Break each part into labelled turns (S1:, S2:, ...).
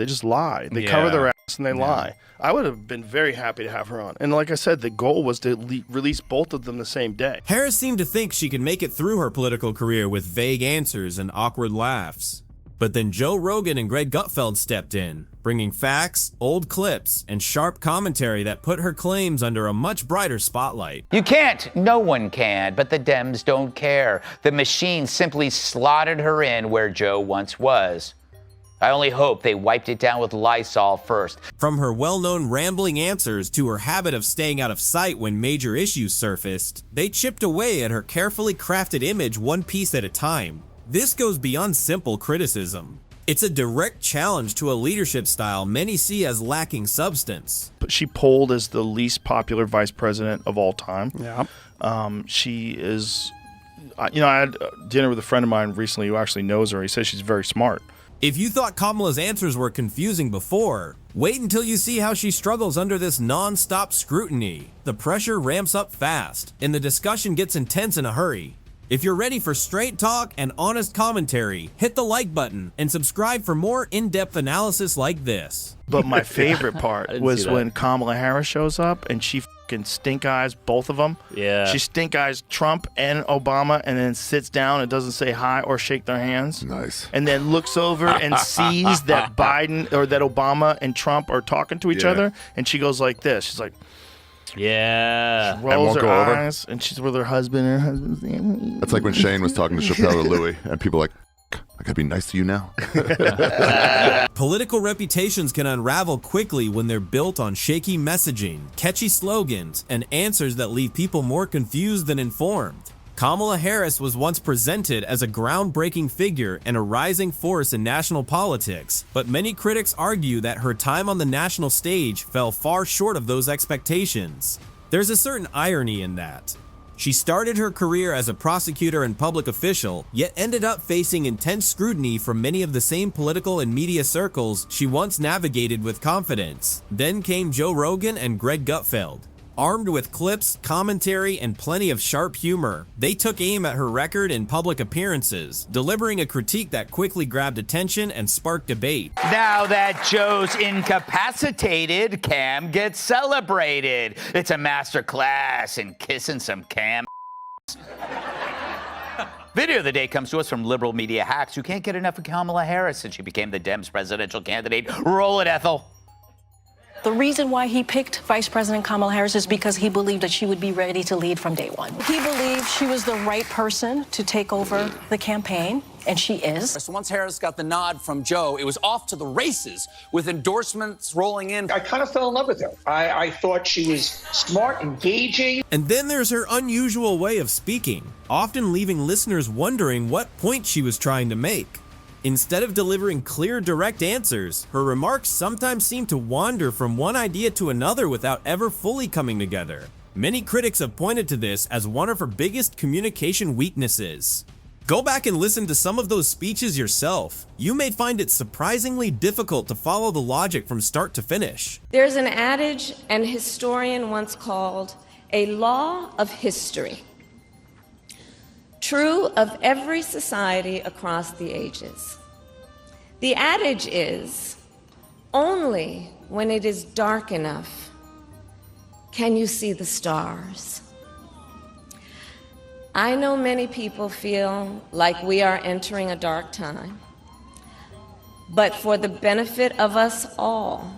S1: They just lie. They cover their ass and they lie. I would have been very happy to have her on. And like I said, the goal was to release both of them the same day.
S2: Harris seemed to think she could make it through her political career with vague answers and awkward laughs. But then Joe Rogan and Greg Gutfeld stepped in, bringing facts, old clips, and sharp commentary that put her claims under a much brighter spotlight.
S3: You can't. No one can, but the Dems don't care. The machine simply slotted her in where Joe once was. I only hope they wiped it down with Lysol first.
S2: From her well-known rambling answers to her habit of staying out of sight when major issues surfaced, they chipped away at her carefully crafted image one piece at a time. This goes beyond simple criticism. It's a direct challenge to a leadership style many see as lacking substance.
S1: She polled as the least popular vice president of all time.
S4: Yeah.
S1: She is, I had dinner with a friend of mine recently who actually knows her. He says she's very smart.
S2: If you thought Kamala's answers were confusing before, wait until you see how she struggles under this non-stop scrutiny. The pressure ramps up fast, and the discussion gets intense in a hurry. If you're ready for straight talk and honest commentary, hit the like button and subscribe for more in-depth analysis like this.
S1: But my favorite part was when Kamala Harris shows up and she fucking stink eyes both of them.
S5: Yeah.
S1: She stink eyes Trump and Obama and then sits down and doesn't say hi or shake their hands.
S6: Nice.
S1: And then looks over and sees that Biden or that Obama and Trump are talking to each other. And she goes like this. She's like,
S5: Yeah.
S1: she rolls her
S6: go over.
S1: eyes and she's with her husband and her husband's there.
S6: That's like when Shane was talking to Chappelle or Louis, and people are like, I gotta be nice to you now.
S2: Political reputations can unravel quickly when they're built on shaky messaging, catchy slogans, and answers that leave people more confused than informed. Kamala Harris was once presented as a groundbreaking figure and a rising force in national politics, but many critics argue that her time on the national stage fell far short of those expectations. There's a certain irony in that. She started her career as a prosecutor and public official, yet ended up facing intense scrutiny from many of the same political and media circles she once navigated with confidence. Then came Joe Rogan and Greg Gutfeld. Armed with clips, commentary, and plenty of sharp humor, they took aim at her record in public appearances, delivering a critique that quickly grabbed attention and sparked debate.
S3: Now that Joe's incapacitated, Cam gets celebrated. It's a master class in kissing some Cam. Video of the day comes to us from liberal media hacks who can't get enough of Kamala Harris since she became the Dems presidential candidate. Roll it, Ethel.
S7: The reason why he picked Vice President Kamala Harris is because he believed that she would be ready to lead from day one. He believed she was the right person to take over the campaign, and she is.
S8: So once Harris got the nod from Joe, it was off to the races with endorsements rolling in.
S9: I kind of fell in love with her. I thought she was smart, engaging.
S2: And then there's her unusual way of speaking, often leaving listeners wondering what point she was trying to make. Instead of delivering clear, direct answers, her remarks sometimes seem to wander from one idea to another without ever fully coming together. Many critics have pointed to this as one of her biggest communication weaknesses. Go back and listen to some of those speeches yourself. You may find it surprisingly difficult to follow the logic from start to finish.
S10: There's an adage an historian once called a law of history. True of every society across the ages. The adage is, only when it is dark enough can you see the stars. I know many people feel like we are entering a dark time, but for the benefit of us all,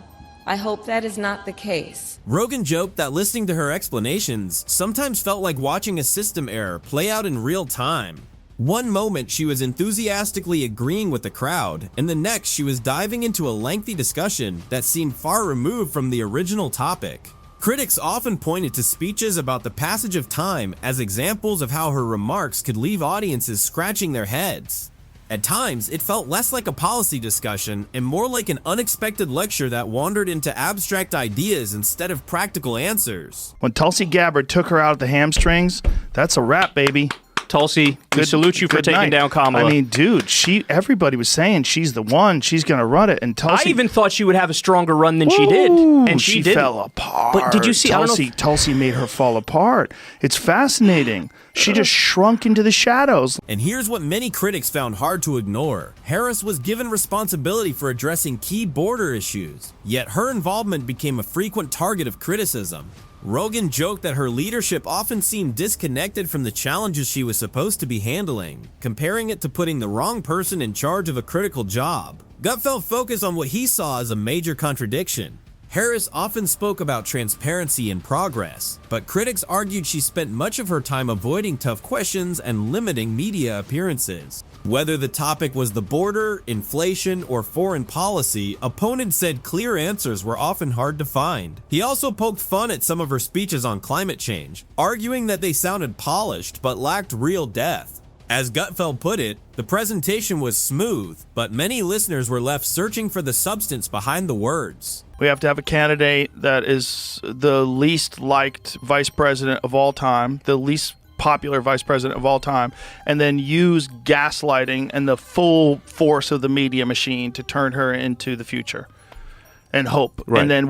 S10: I hope that is not the case.
S2: Rogan joked that listening to her explanations sometimes felt like watching a system error play out in real time. One moment she was enthusiastically agreeing with the crowd, and the next she was diving into a lengthy discussion that seemed far removed from the original topic. Critics often pointed to speeches about the passage of time as examples of how her remarks could leave audiences scratching their heads. At times, it felt less like a policy discussion and more like an unexpected lecture that wandered into abstract ideas instead of practical answers.
S1: When Tulsi Gabbard took her out at the hamstrings, that's a wrap, baby.
S5: Tulsi, we salute you for
S1: good
S5: taking
S1: night.
S5: down Kamala.
S1: I mean, dude, everybody was saying she's the one. She's going to run it. And Tulsi,
S5: I even thought she would have a stronger run than she did, and she didn't.
S1: fell apart.
S5: But did you see?
S1: Tulsi made her fall apart. It's fascinating. She just shrunk into the shadows.
S2: And here's what many critics found hard to ignore. Harris was given responsibility for addressing key border issues, yet her involvement became a frequent target of criticism. Rogan joked that her leadership often seemed disconnected from the challenges she was supposed to be handling, comparing it to putting the wrong person in charge of a critical job. Gutfeld focused on what he saw as a major contradiction. Harris often spoke about transparency and progress, but critics argued she spent much of her time avoiding tough questions and limiting media appearances. Whether the topic was the border, inflation, or foreign policy, opponents said clear answers were often hard to find. He also poked fun at some of her speeches on climate change, arguing that they sounded polished but lacked real depth. As Gutfeld put it, the presentation was smooth, but many listeners were left searching for the substance behind the words.
S1: We have to have a candidate that is the least liked vice president of all time, the least popular vice president of all time, and then use gaslighting and the full force of the media machine to turn her into the future and hope.
S6: Right.
S1: And then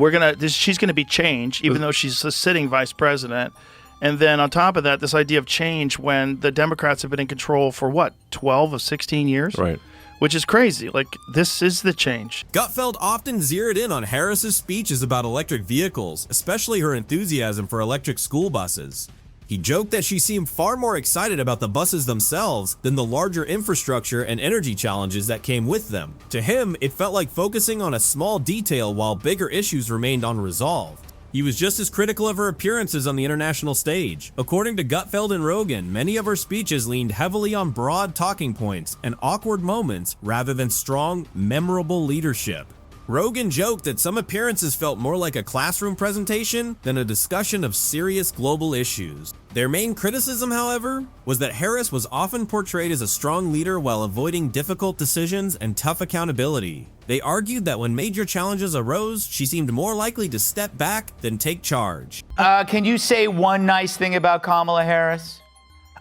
S1: she's gonna be changed, even though she's a sitting vice president. And then on top of that, this idea of change when the Democrats have been in control for 12 of 16 years?
S6: Right.
S1: Which is crazy. Like, this is the change.
S2: Gutfeld often zeroed in on Harris's speeches about electric vehicles, especially her enthusiasm for electric school buses. He joked that she seemed far more excited about the buses themselves than the larger infrastructure and energy challenges that came with them. To him, it felt like focusing on a small detail while bigger issues remained unresolved. He was just as critical of her appearances on the international stage. According to Gutfeld and Rogan, many of her speeches leaned heavily on broad talking points and awkward moments rather than strong, memorable leadership. Rogan joked that some appearances felt more like a classroom presentation than a discussion of serious global issues. Their main criticism, however, was that Harris was often portrayed as a strong leader while avoiding difficult decisions and tough accountability. They argued that when major challenges arose, she seemed more likely to step back than take charge.
S3: Can you say one nice thing about Kamala Harris?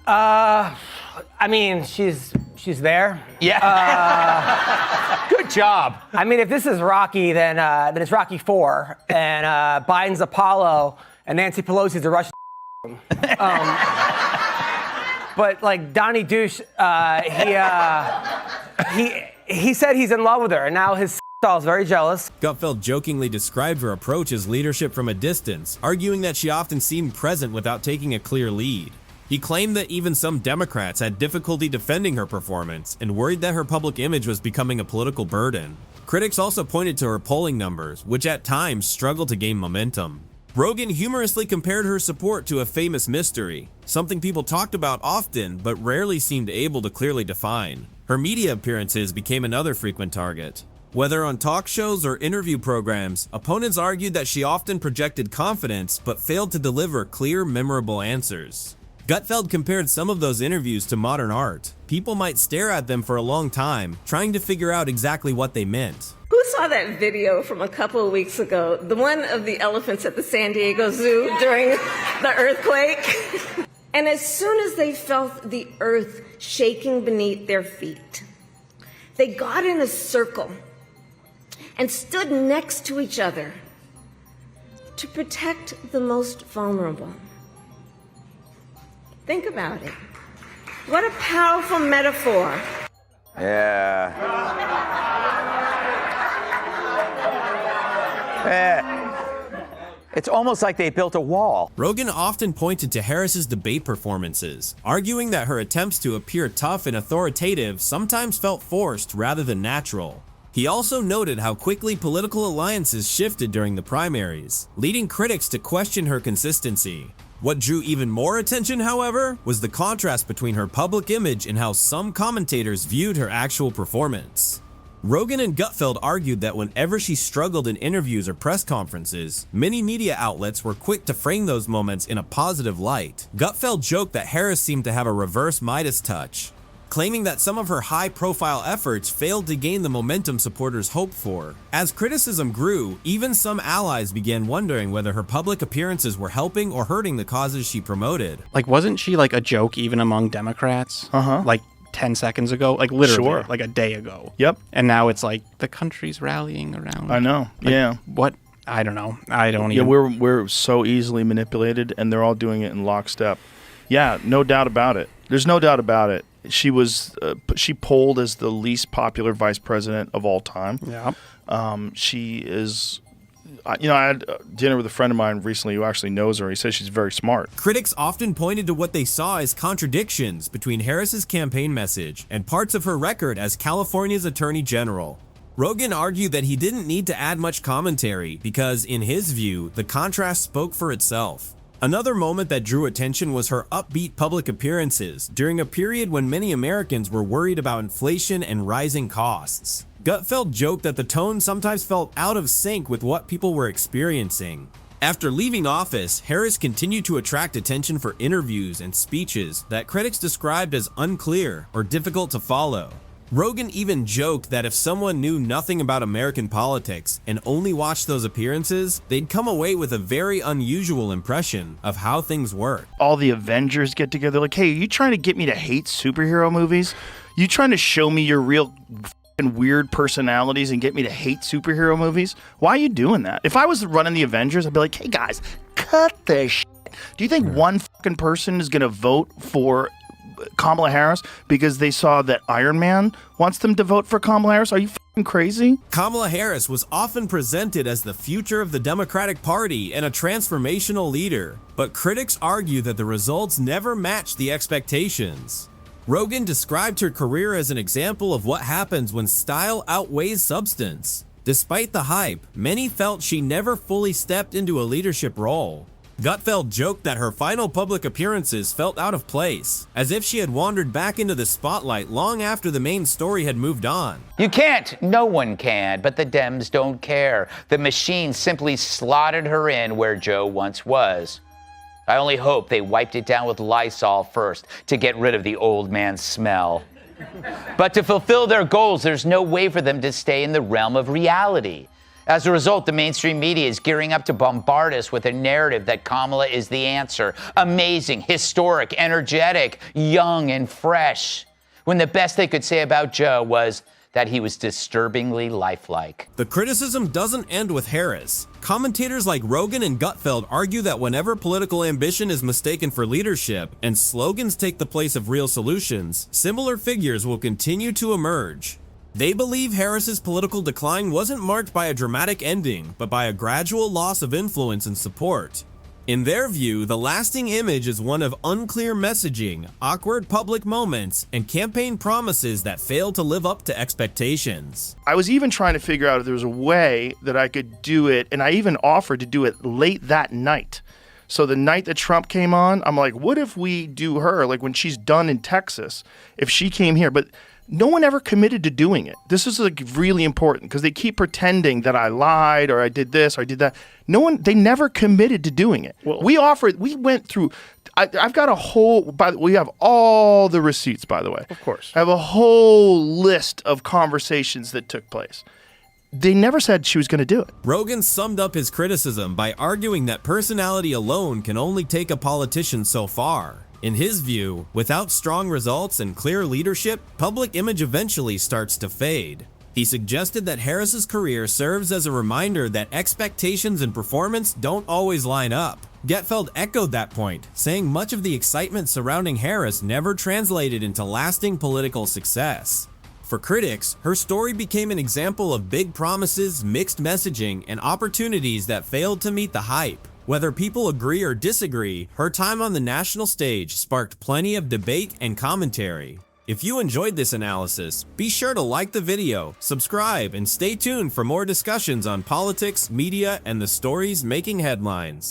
S4: I mean, she's there.
S3: Yeah. Good job.
S4: I mean, if this is Rocky, then it's Rocky 4, and Biden's Apollo, and Nancy Pelosi's the Russian. But like Donnie Douche, he said he's in love with her, and now his doll is very jealous.
S2: Gutfeld jokingly described her approach as leadership from a distance, arguing that she often seemed present without taking a clear lead. He claimed that even some Democrats had difficulty defending her performance and worried that her public image was becoming a political burden. Critics also pointed to her polling numbers, which at times struggled to gain momentum. Rogan humorously compared her support to a famous mystery, something people talked about often but rarely seemed able to clearly define. Her media appearances became another frequent target. Whether on talk shows or interview programs, opponents argued that she often projected confidence but failed to deliver clear, memorable answers. Gutfeld compared some of those interviews to modern art. People might stare at them for a long time, trying to figure out exactly what they meant.
S10: Who saw that video from a couple of weeks ago? The one of the elephants at the San Diego Zoo during the earthquake? And as soon as they felt the earth shaking beneath their feet, they got in a circle and stood next to each other to protect the most vulnerable. Think about it. What a powerful metaphor.
S3: Yeah. It's almost like they built a wall.
S2: Rogan often pointed to Harris's debate performances, arguing that her attempts to appear tough and authoritative sometimes felt forced rather than natural. He also noted how quickly political alliances shifted during the primaries, leading critics to question her consistency. What drew even more attention, however, was the contrast between her public image and how some commentators viewed her actual performance. Rogan and Gutfeld argued that whenever she struggled in interviews or press conferences, many media outlets were quick to frame those moments in a positive light. Gutfeld joked that Harris seemed to have a reverse Midas touch. claiming that some of her high-profile efforts failed to gain the momentum supporters hoped for. As criticism grew, even some allies began wondering whether her public appearances were helping or hurting the causes she promoted.
S5: Like, wasn't she like a joke even among Democrats? Like 10 seconds ago? Like literally, like a day ago.
S1: Yep.
S5: And now it's like the country's rallying around.
S1: I know.
S5: Like,
S1: yeah.
S5: What? I don't know. I don't even.
S1: Yeah, we're so easily manipulated, and they're all doing it in lockstep. Yeah, no doubt about it. There's no doubt about it. She was she polled as the least popular vice president of all time.
S5: Yeah.
S1: She is. I had dinner with a friend of mine recently who actually knows her. He says she's very smart.
S2: Critics often pointed to what they saw as contradictions between Harris's campaign message and parts of her record as California's Attorney General. Rogan argued that he didn't need to add much commentary because, in his view, the contrast spoke for itself. Another moment that drew attention was her upbeat public appearances during a period when many Americans were worried about inflation and rising costs. Gutfeld joked that the tone sometimes felt out of sync with what people were experiencing. After leaving office, Harris continued to attract attention for interviews and speeches that critics described as unclear or difficult to follow. Rogan even joked that if someone knew nothing about American politics and only watched those appearances, they'd come away with a very unusual impression of how things work.
S1: All the Avengers get together like, hey, are you trying to get me to hate superhero movies? You trying to show me your real weird personalities and get me to hate superhero movies? Why are you doing that? If I was running the Avengers, I'd be like, hey guys, cut the shit. Do you think one fucking person is going to vote for Kamala Harris because they saw that Iron Man wants them to vote for Kamala Harris? Are you fucking crazy?
S2: Kamala Harris was often presented as the future of the Democratic Party and a transformational leader, but critics argue that the results never matched the expectations. Rogan described her career as an example of what happens when style outweighs substance. Despite the hype, many felt she never fully stepped into a leadership role. Gutfeld joked that her final public appearances felt out of place, as if she had wandered back into the spotlight long after the main story had moved on.
S3: You can't. No one can, but the Dems don't care. The machine simply slotted her in where Joe once was. I only hope they wiped it down with Lysol first to get rid of the old man smell. But to fulfill their goals, there's no way for them to stay in the realm of reality. As a result, the mainstream media is gearing up to bombard us with a narrative that Kamala is the answer. Amazing, historic, energetic, young, and fresh. When the best they could say about Joe was that he was disturbingly lifelike.
S2: The criticism doesn't end with Harris. Commentators like Rogan and Gutfeld argue that whenever political ambition is mistaken for leadership and slogans take the place of real solutions, similar figures will continue to emerge. They believe Harris's political decline wasn't marked by a dramatic ending, but by a gradual loss of influence and support. In their view, the lasting image is one of unclear messaging, awkward public moments, and campaign promises that fail to live up to expectations.
S1: I was even trying to figure out if there was a way that I could do it, and I even offered to do it late that night. So the night that Trump came on, I'm like, what if we do her, like when she's done in Texas, if she came here? But no one ever committed to doing it. This is like really important because they keep pretending that I lied or I did this or I did that. They never committed to doing it. Well, we went through, I've got a whole, we have all the receipts, by the way.
S5: Of course.
S1: I have a whole list of conversations that took place. They never said she was going to do it.
S2: Rogan summed up his criticism by arguing that personality alone can only take a politician so far. In his view, without strong results and clear leadership, public image eventually starts to fade. He suggested that Harris's career serves as a reminder that expectations and performance don't always line up. Gutfeld echoed that point, saying much of the excitement surrounding Harris never translated into lasting political success. For critics, her story became an example of big promises, mixed messaging, and opportunities that failed to meet the hype. Whether people agree or disagree, her time on the national stage sparked plenty of debate and commentary. If you enjoyed this analysis, be sure to like the video, subscribe, and stay tuned for more discussions on politics, media, and the stories making headlines.